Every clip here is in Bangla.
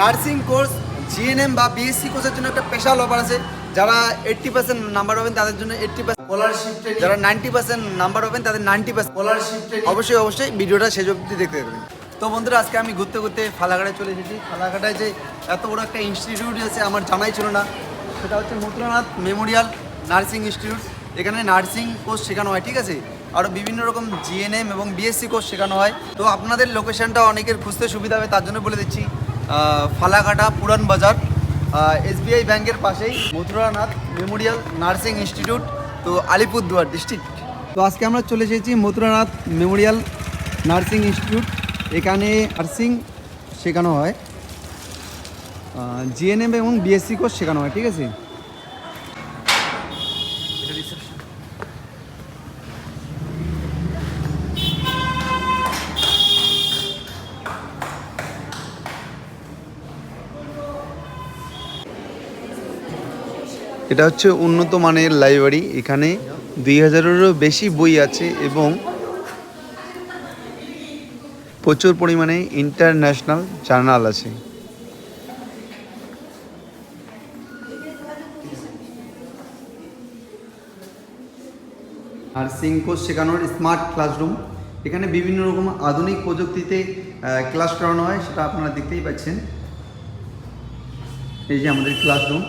নার্সিং কোর্স জিএনএম বা বিএসসি কোর্সের জন্য একটা স্পেশাল অফার আছে। যারা 80% নাম্বার পাবেন তাদের জন্য 80% স্কলারশিপ ট্রেনিং, যারা 90% নাম্বার পাবেন তাদের 90% স্কলারশিপ ট্রেনিং। অবশ্যই ভিডিওটা শেষ অবধি দেখতে থাকবেন। তো বন্ধুরা, আজকে আমি ঘুরতে ঘুরতে ফালাকাটায় চলে এসেছি। ফালাকাটায় যে এত বড় একটা ইনস্টিটিউট আছে আমার জানাই ছিল না। সেটা হচ্ছে মথুরানাথ মেমোরিয়াল নার্সিং ইনস্টিটিউট। এখানে নার্সিং কোর্স শেখানো হয়, ঠিক আছে, আরও বিভিন্ন রকম জিএনএম এবং বিএসসি কোর্স শেখানো হয়। তো আপনাদের লোকেশনটা অনেকের খুঁজতে সুবিধা হবে, তার জন্য বলে দিচ্ছি। ফালাকাটা পুরান বাজার, এসবিআই ব্যাংকের পাশেই মথুরানাথ মেমোরিয়াল নার্সিং ইনস্টিটিউট, তো আলিপুরদুয়ার ডিস্ট্রিক্ট। তো আজকে আমরা চলে এসেছি মথুরানাথ মেমোরিয়াল নার্সিং ইনস্টিটিউট। এখানে নার্সিং শেখানো হয়, জিএনএম এবং বিএসসি কোর্স শেখানো হয়, ঠিক আছে। এটা হচ্ছে উন্নত মানের লাইব্রেরি। এখানে 2000-এরও বেশি বই আছে এবং প্রচুর পরিমাণে ইন্টারন্যাশনাল জার্নাল আছে। নার্সিং কোর্স শেখানোর স্মার্ট ক্লাসরুম। এখানে বিভিন্ন রকম আধুনিক প্রযুক্তিতে ক্লাস করানো হয়, সেটা আপনারা দেখতেই পাচ্ছেন। এই যে আমাদের ক্লাসরুম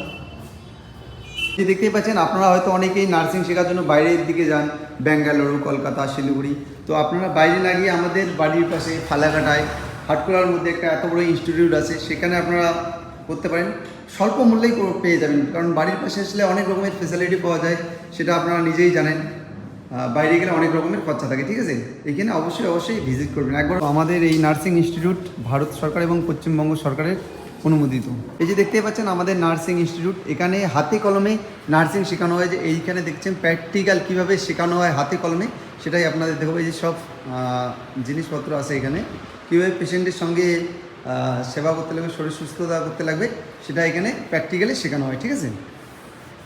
দেখতেই পাচ্ছেন। আপনারা হয়তো অনেকেই নার্সিং শেখার জন্য বাইরের দিকে যান, বেঙ্গালুরু, কলকাতা, শিলিগুড়ি। তো আপনারা বাইরে না গিয়ে আমাদের বাড়ির পাশে ফালাকাটায় হাটখোলার মধ্যে একটা এত বড় ইনস্টিটিউট আছে, সেখানে আপনারা করতে পারেন। স্বল্প মূল্যেই পেয়ে যাবেন, কারণ বাড়ির পাশে আসলে অনেক রকমের ফেসিলিটি পাওয়া যায়, সেটা আপনারা নিজেই জানেন। বাইরে গেলে অনেক রকমের খরচা থাকে, ঠিক আছে। এখানে অবশ্যই ভিজিট করবেন একবার। আমাদের এই নার্সিং ইনস্টিটিউট ভারত সরকার এবং পশ্চিমবঙ্গ সরকারের অনুমোদিত। এই যে দেখতে পাচ্ছেন আমাদের নার্সিং ইনস্টিটিউট, এখানে হাতে কলমে নার্সিং শেখানো হয়। যে এইখানে দেখছেন প্র্যাকটিক্যাল কীভাবে শেখানো হয় হাতে কলমে, সেটাই আপনাদের দেখবো। এই যে সব জিনিসপত্র আছে এখানে, কীভাবে পেশেন্টের সঙ্গে সেবা করতে লাগবে, শরীর সুস্থতা করতে লাগবে, সেটা এখানে প্র্যাকটিক্যালি শেখানো হয়, ঠিক আছে।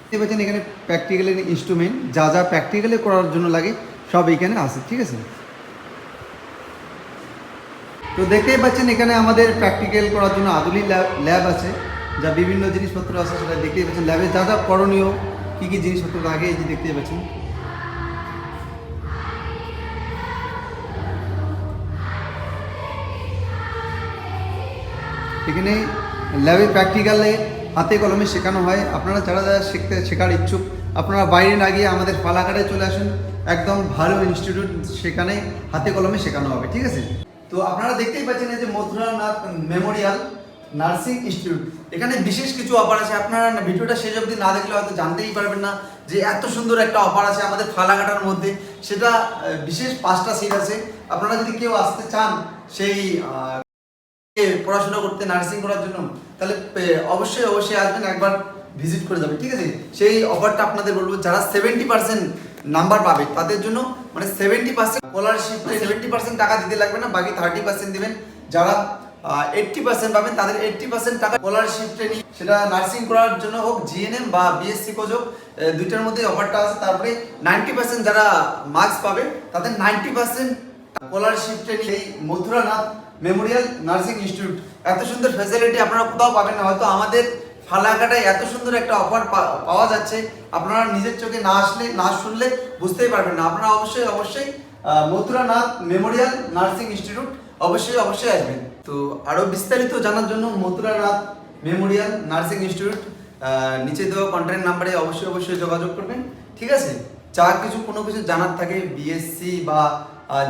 দেখতে পাচ্ছেন এখানে প্র্যাকটিক্যালের ইনস্ট্রুমেন্ট, যা যা প্র্যাকটিক্যালি করার জন্য লাগে সব এখানে আছে, ঠিক আছে। তো দেখতেই পাচ্ছেন এখানে আমাদের প্র্যাকটিক্যাল করার জন্য আধুনিক ল্যাব আছে, যা বিভিন্ন জিনিসপত্র আছে সেটা দেখতেই পাচ্ছেন। ল্যাবে যা যা করণীয়, কী কী জিনিসপত্র লাগে, এই যে দেখতেই পাচ্ছেন। এখানে ল্যাবে প্র্যাকটিক্যালে হাতে কলমে শেখানো হয়। আপনারা যারা যারা শেখার ইচ্ছুক, আপনারা বাইরে না গিয়ে আমাদের ফালাকাটায় চলে আসুন। একদম ভালো ইনস্টিটিউট, সেখানে হাতে কলমে শেখানো হবে, ঠিক আছে। তো আপনারা দেখতেই পাচ্ছেন এই যে মথুরানাথ মেমোরিয়াল নার্সিং ইনস্টিটিউট, এখানে বিশেষ কিছু অফার আছে। আপনারা ভিডিওটা শেষ অবধি না দেখলে হয়তো জানতেই পারবেন না যে এত সুন্দর একটা অফার আছে আমাদের ফালাকাটার মধ্যে। সেটা বিশেষ 5টা সিট আছে। আপনারা যদি কেউ আসতে চান সেই পড়াশোনা করতে, নার্সিং করার জন্য, তাহলে অবশ্যই আসবেন, একবার ভিজিট করে যাবে, ঠিক আছে। সেই অফারটা আপনাদের বলবো, যারা 70% নাম্বার পাবে তাদের জন্য, মানে 70% স্কলারশিপ, 70% টাকা দিতে লাগবে না, বাকি 30% দেবেন। যারা 80% পাবেন তাদের 80% টাকা স্কলারশিপ ট্রেনিং, সেটা নার্সিং করার জন্য হোক, জিএনএম বা বিএসসি কোর্স হোক, দুইটার মধ্যে অফারটা আছে। তারপরে 90% যারা মার্কস পাবে তাদের 90% স্কলারশিপ ট্রেনিং। এই মথুরানাথ মেমোরিয়াল নার্সিং ইনস্টিটিউট, এত সুন্দর ফ্যাসিলিটি আপনারা কোথাও পাবেন না। হয়তো আমাদের ফালাকাটায় এত সুন্দর একটা অফার পাওয়া যাচ্ছে, আপনারা নিজের চোখে না আসলে, না শুনলে বুঝতেই পারবেন না। আপনারা অবশ্যই মথুরানাথ মেমোরিয়াল নার্সিং ইনস্টিটিউট অবশ্যই আসবেন। তো আরও বিস্তারিত জানার জন্য মথুরানাথ মেমোরিয়াল নার্সিং ইনস্টিটিউট নিচে দেওয়া কন্ট্যাক্ট নাম্বারে অবশ্যই যোগাযোগ করবেন, ঠিক আছে। যা কোনো কিছু জানার থাকে, বিএসসি বা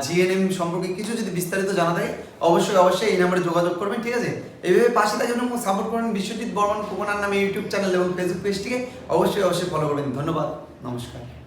জিএনএম সম্পর্কে কিছু যদি বিস্তারিত জানা থাকে, অবশ্যই এই নাম্বারে যোগাযোগ করবেন, ঠিক আছে। এইভাবে পাশে থাকার জন্য সাপোর্ট করবেন বিশ্বজিৎ বর্মন খোকনার নামে ইউটিউব চ্যানেল এবং ফেসবুক পেজটিকে অবশ্যই ফলো করবেন। ধন্যবাদ, নমস্কার।